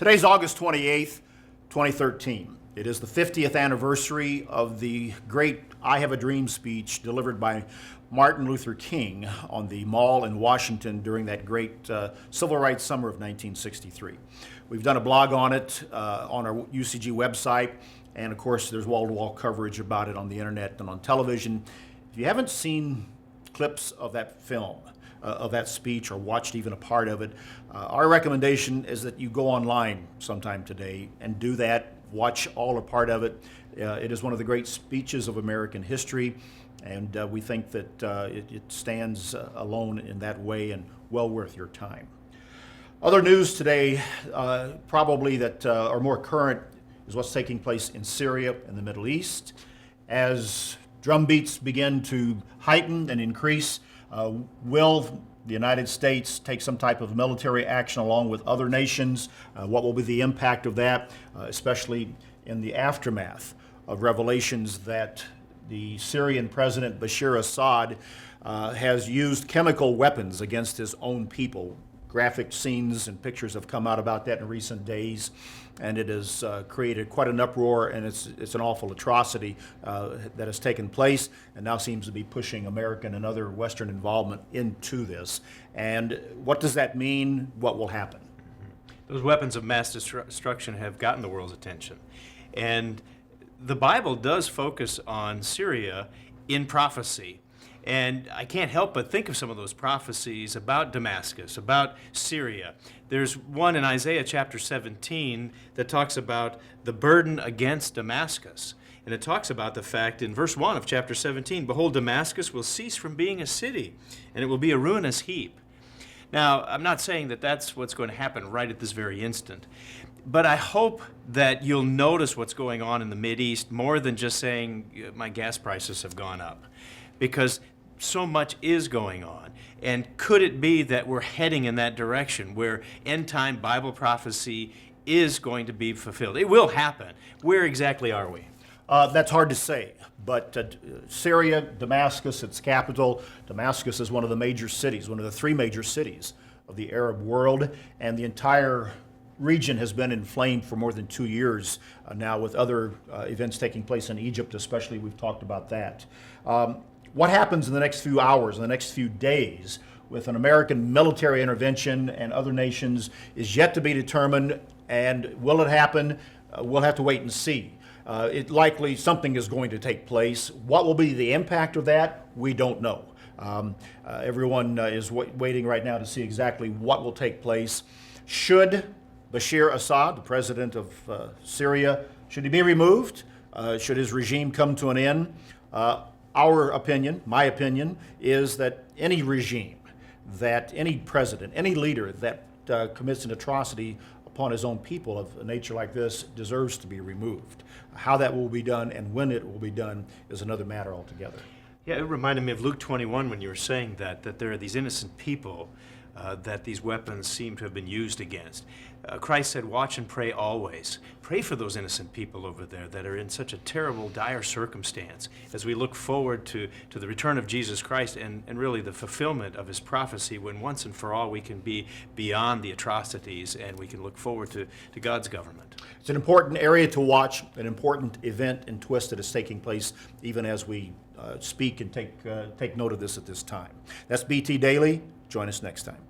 Today's August 28th, 2013. It is the 50th anniversary of the great I Have a Dream speech delivered by Martin Luther King on the Mall in Washington during that great civil rights summer of 1963. We've done a blog on it on our UCG website, and of course there's wall-to-wall coverage about it on the internet and on television. If you haven't seen clips of that film, of that speech, or watched even a part of it, our recommendation is that you go online sometime today and do that, watch all or part of it. It is one of the great speeches of American history, and we think that it stands alone in that way and well worth your time. Other news today, probably that are more current, is what's taking place in Syria and the Middle East. As drumbeats begin to heighten and increase, will the United States take some type of military action along with other nations? What will be the impact of that, especially in the aftermath of revelations that the Syrian President Bashar al-Assad has used chemical weapons against his own people? Graphic scenes and pictures have come out about that in recent days, and it has created quite an uproar, and it's an awful atrocity that has taken place and now seems to be pushing American and other Western involvement into this. And what does that mean? What will happen? Those weapons of mass destruction have gotten the world's attention. And the Bible does focus on Syria in prophecy. And I can't help but think of some of those prophecies about Damascus, about Syria. There's one in Isaiah chapter 17 that talks about the burden against Damascus. And it talks about the fact in verse 1 of chapter 17, "Behold, Damascus will cease from being a city, and it will be a ruinous heap." Now, I'm not saying that that's what's going to happen right at this very instant, but I hope that you'll notice what's going on in the Mideast more than just saying, my gas prices have gone up. Because so much is going on. And could it be that we're heading in that direction where end-time Bible prophecy is going to be fulfilled? It will happen. Where exactly are we? That's hard to say, but Syria, Damascus, its capital. Damascus is one of the major cities, one of the three major cities of the Arab world, and the entire region has been inflamed for more than 2 years now, with other events taking place in Egypt especially. We've talked about that. What happens in the next few hours, in the next few days, with an American military intervention and other nations is yet to be determined. And will it happen? We'll have to wait and see. It likely something is going to take place. What will be the impact of that? We don't know. Everyone is waiting right now to see exactly what will take place. Should Bashar al-Assad, the president of Syria, should he be removed? Should his regime come to an end? Our opinion, my opinion, is that any regime, that any president, any leader that commits an atrocity upon his own people of a nature like this deserves to be removed. How that will be done and when it will be done is another matter altogether. Yeah, it reminded me of Luke 21 when you were saying that there are these innocent people that these weapons seem to have been used against. Christ said, watch and pray always. Pray for those innocent people over there that are in such a terrible, dire circumstance as we look forward to the return of Jesus Christ and really the fulfillment of his prophecy when once and for all we can be beyond the atrocities and we can look forward to God's government. It's an important area to watch, an important event and twist that is taking place even as we speak and take note of this at this time. That's BT Daily. Join us next time.